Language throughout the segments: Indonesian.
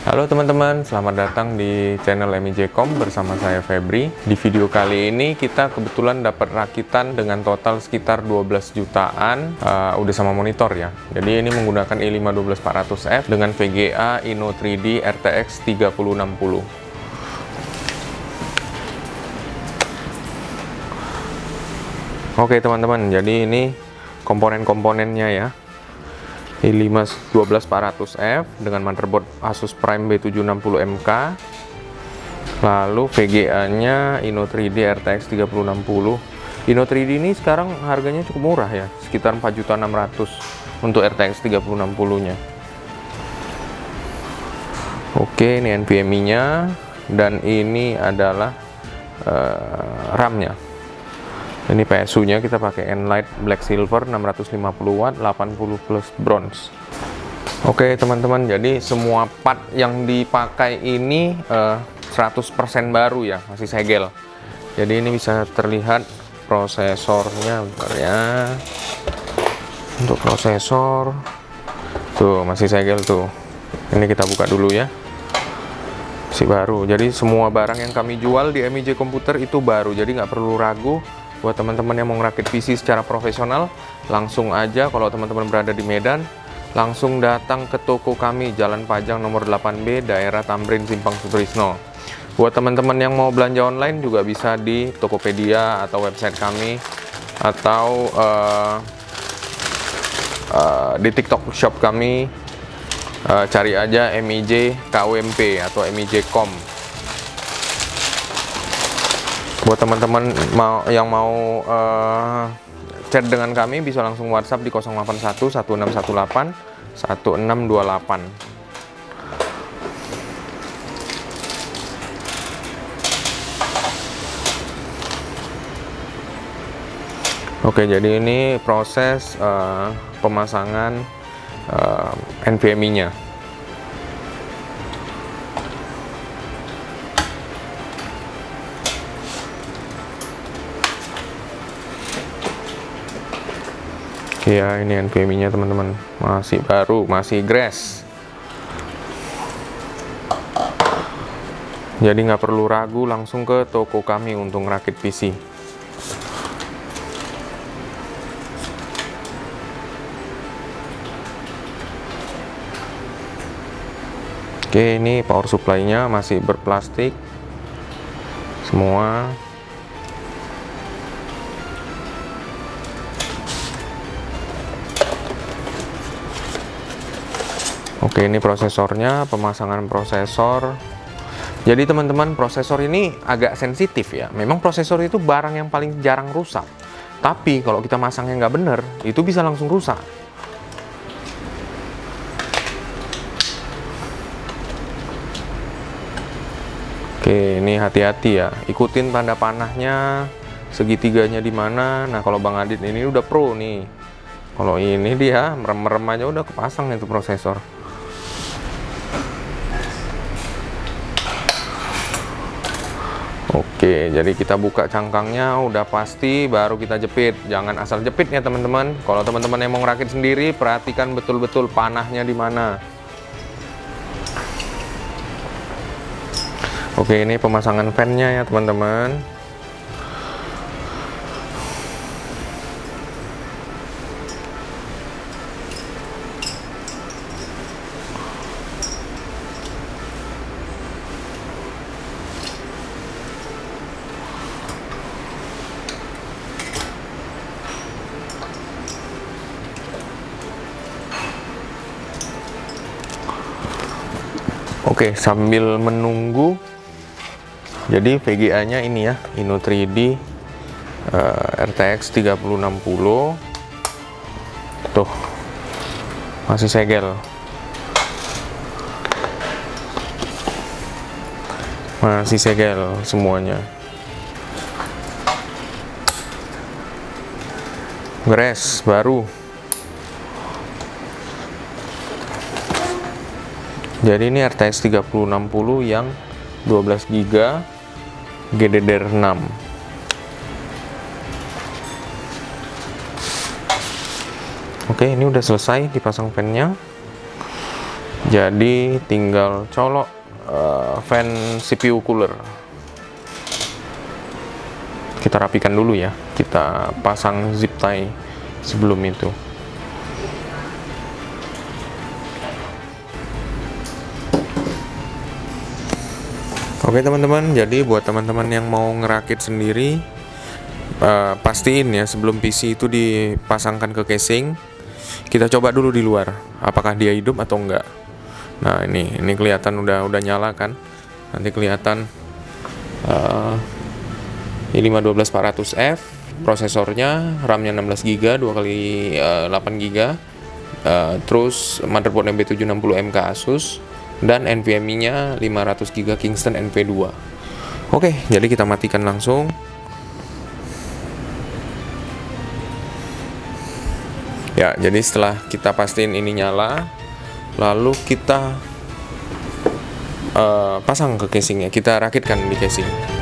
Halo teman-teman, selamat datang di channel MIJ.com bersama saya Febri. Di video kali ini kita kebetulan dapat rakitan dengan total sekitar 12 jutaan, udah sama monitor ya. Jadi ini menggunakan i5-12400F dengan VGA Inno 3D RTX 3060. Oke teman-teman, jadi ini komponen-komponennya ya. i5-12400F dengan motherboard Asus Prime B760MK, lalu VGA-nya Inno 3D RTX 3060. Inno 3D ini sekarang harganya cukup murah ya, sekitar 4.600.000 untuk RTX 3060-nya. Oke, ini NVMe-nya dan ini adalah RAM-nya. Ini PSU-nya kita pakai Enlight Black Silver 650 watt 80 plus bronze. Oke teman-teman, jadi semua part yang dipakai ini 100% baru ya, masih segel. Jadi ini bisa terlihat prosesornya bentar ya. Untuk prosesor tuh masih segel tuh. Ini kita buka dulu ya. Masih baru. Jadi semua barang yang kami jual di MIJ Komputer itu baru. Jadi nggak perlu ragu. Buat teman-teman yang mau ngerakit PC secara profesional, langsung aja kalau teman-teman berada di Medan, langsung datang ke toko kami, Jalan Pajang nomor 8B, daerah Tamrin, Simpang Sutrisno. Buat teman-teman yang mau belanja online juga bisa di Tokopedia atau website kami, atau di TikTok shop kami, cari aja MIJ KWMP atau MIJ.com. Buat teman-teman yang mau chat dengan kami bisa langsung WhatsApp di 081 1618 1628. Oke, jadi ini proses pemasangan NVMe-nya. Ya, ini NVMe-nya teman-teman, masih baru, masih grass. Jadi nggak perlu ragu, langsung ke toko kami untuk ngerakit PC. Oke, ini power supply-nya masih berplastik semua. Oke, ini prosesornya, pemasangan prosesor. Jadi teman-teman, prosesor ini agak sensitif ya. Memang prosesor itu barang yang paling jarang rusak. Tapi kalau kita masangnya nggak bener, itu bisa langsung rusak. Oke, ini hati-hati ya. Ikutin tanda panahnya, segitiganya di mana. Nah, kalau Bang Adit ini udah pro nih. Kalau ini dia merem-merem aja udah kepasang itu prosesor. Oke, jadi kita buka cangkangnya udah pasti, baru kita jepit. Jangan asal jepit ya teman-teman. Kalau teman-teman yang mau ngerakit sendiri, perhatikan betul-betul panahnya di mana. Oke, ini pemasangan fan-nya ya teman-teman. Oke, sambil menunggu, jadi VGA-nya ini ya, Inno 3D RTX 3060. Tuh, masih segel. Masih segel semuanya. Grass baru. Jadi ini RTX 3060 yang 12 GB GDDR6. Oke, ini udah selesai dipasang fan-nya. Jadi tinggal colok fan CPU cooler. Kita rapikan dulu ya, kita pasang zip tie sebelum itu. Oke teman-teman, jadi buat teman-teman yang mau ngerakit sendiri, pastiin ya sebelum PC itu dipasangkan ke casing, kita coba dulu di luar, apakah dia hidup atau enggak. Nah ini kelihatan udah nyala kan, nanti kelihatan i5-12400F, prosesornya, RAM-nya 16GB, 2x8GB, terus motherboard B760MK Asus, dan NVMe-nya 500GB Kingston NV2. Oke, jadi kita matikan langsung. Ya, jadi setelah kita pastiin ini nyala, lalu kita pasang ke casingnya, kita rakitkan di casing.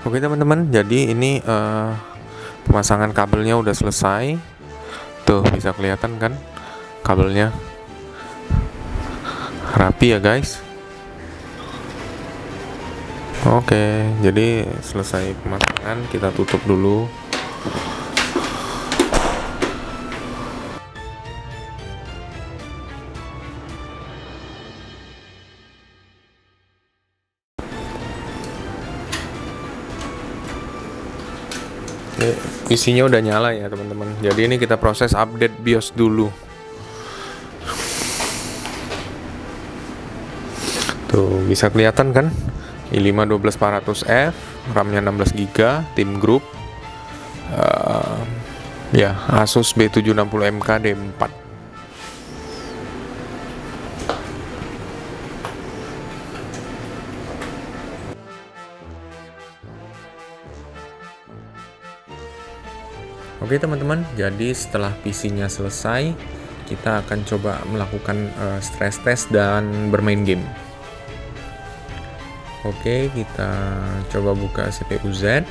Oke teman-teman, jadi ini pemasangan kabelnya udah selesai. Tuh bisa kelihatan kan kabelnya rapi ya guys. Oke, jadi selesai pemasangan, kita tutup dulu. PC-nya udah nyala ya teman-teman. Jadi ini kita proses update BIOS dulu. Tuh bisa kelihatan kan? i5-12400F, RAM-nya 16GB, Team Group. Ya, Asus B760MK D4. Oke teman-teman, jadi setelah PC-nya selesai, kita akan coba melakukan stress test dan bermain game. Oke, kita coba buka CPU Z.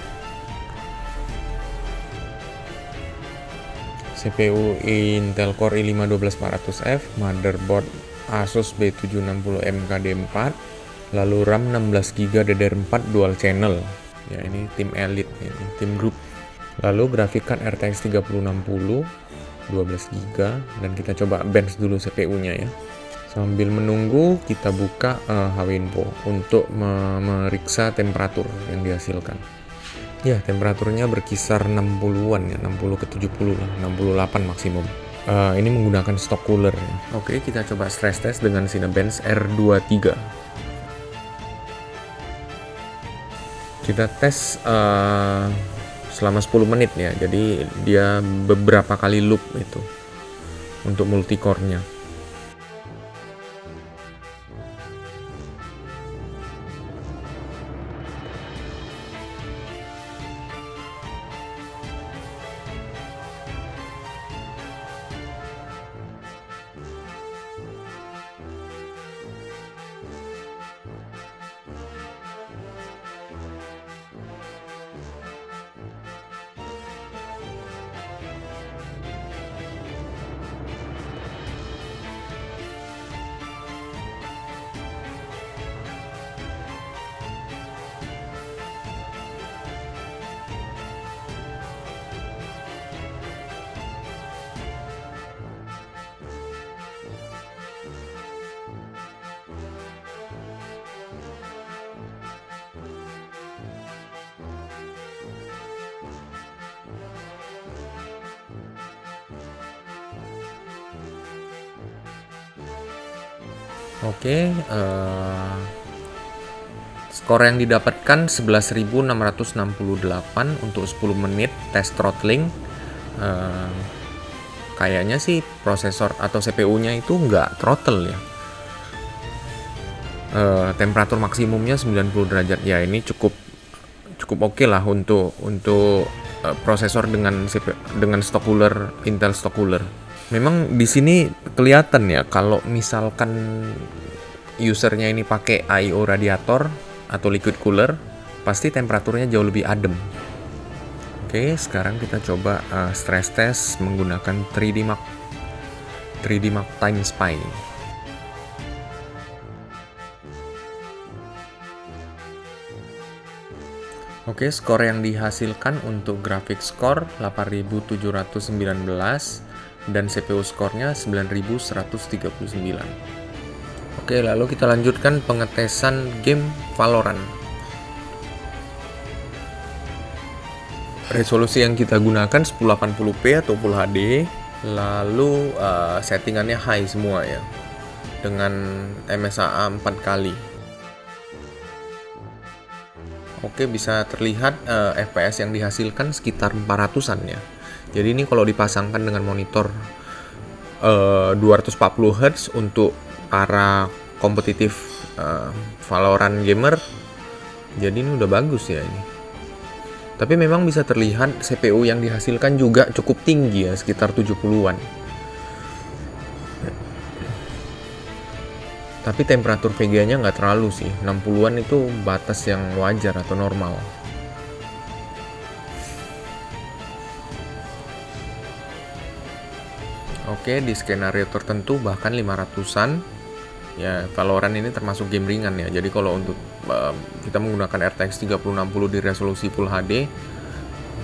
CPU Intel Core i5 12400F, motherboard Asus B760M KD4, lalu RAM 16GB DDR4 dual channel. Ya, ini tim elite, ini tim group. Lalu grafik card RTX 3060 12GB, dan kita coba bench dulu CPU-nya ya. Sambil menunggu, kita buka Hwinpo untuk memeriksa temperatur yang dihasilkan. Ya, temperaturnya berkisar 60-an ya, 60 ke 70 lah, 68 maksimum. Ini menggunakan stock cooler ya. Oke, kita coba stress test dengan Cinebench R23. Kita tes selama 10 menit ya, jadi dia beberapa kali loop itu untuk multicore-nya. Oke, skor yang didapatkan 11.668 untuk 10 menit tes throttling. Kayaknya sih prosesor atau CPU-nya itu nggak throttle ya. Temperatur maksimumnya 90 derajat. Ya, ini cukup oke lah untuk prosesor dengan stock cooler, Intel stock cooler. Memang di sini kelihatan ya, kalau misalkan usernya ini pakai I/O radiator atau liquid cooler, pasti temperaturnya jauh lebih adem. Oke, sekarang kita coba stress test menggunakan 3D Mark Time Spy. Oke, skor yang dihasilkan untuk grafik score 8719 dan CPU skornya 9139. Oke, lalu kita lanjutkan pengetesan game Valorant. Resolusi yang kita gunakan 1080p atau Full HD, lalu settingannya high semua ya, dengan MSAA 4 kali. Oke, bisa terlihat FPS yang dihasilkan sekitar 400-an ya. Jadi ini kalau dipasangkan dengan monitor 240 Hz untuk para kompetitif Valorant gamer, jadi ini udah bagus ya ini. Tapi memang bisa terlihat CPU yang dihasilkan juga cukup tinggi ya, sekitar 70-an. Tapi temperatur VGA-nya nggak terlalu sih, 60-an itu batas yang wajar atau normal. Oke, di skenario tertentu bahkan 500-an. Ya, Valorant ini termasuk game ringan ya. Jadi kalau untuk kita menggunakan RTX 3060 di resolusi Full HD,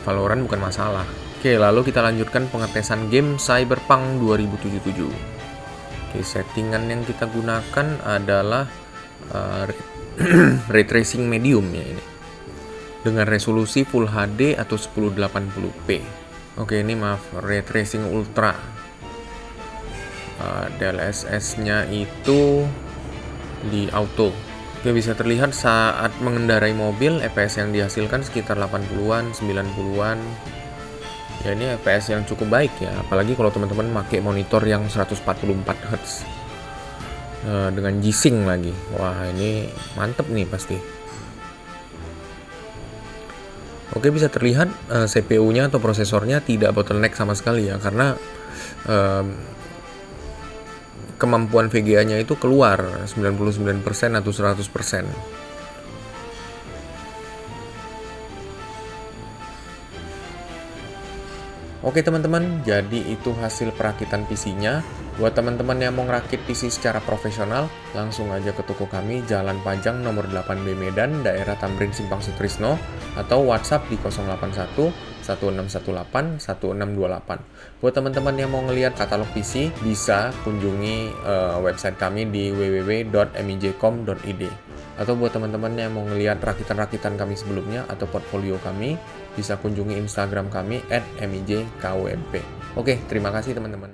Valorant bukan masalah. Oke, lalu kita lanjutkan pengetesan game Cyberpunk 2077. Oke, settingan yang kita gunakan adalah ray tracing medium ya ini, dengan resolusi Full HD atau 1080p. Oke, ini maaf, ray tracing ultra. DLSS-nya itu di auto. Oke, bisa terlihat saat mengendarai mobil, FPS yang dihasilkan sekitar 80-an, 90-an. Ya, ini FPS yang cukup baik ya, apalagi kalau teman-teman pakai monitor yang 144 Hz dengan G-Sync lagi. Wah, ini mantep nih pasti. Oke, bisa terlihat CPU-nya atau prosesornya tidak bottleneck sama sekali ya, karena kemampuan VGA-nya itu keluar 99% atau 100%. Oke teman-teman, jadi itu hasil perakitan PC-nya. Buat teman-teman yang mau ngerakit PC secara profesional, langsung aja ke toko kami Jalan Pajang nomor 8B Medan, daerah Tamrin Simpang Sutrisno, atau WhatsApp di 081 1618 1628. Buat teman-teman yang mau ngelihat katalog PC, bisa kunjungi website kami di www.mijcom.id. Atau buat teman-teman yang mau ngelihat rakitan-rakitan kami sebelumnya atau portfolio kami, bisa kunjungi Instagram kami @mijkwmp. Oke, terima kasih teman-teman.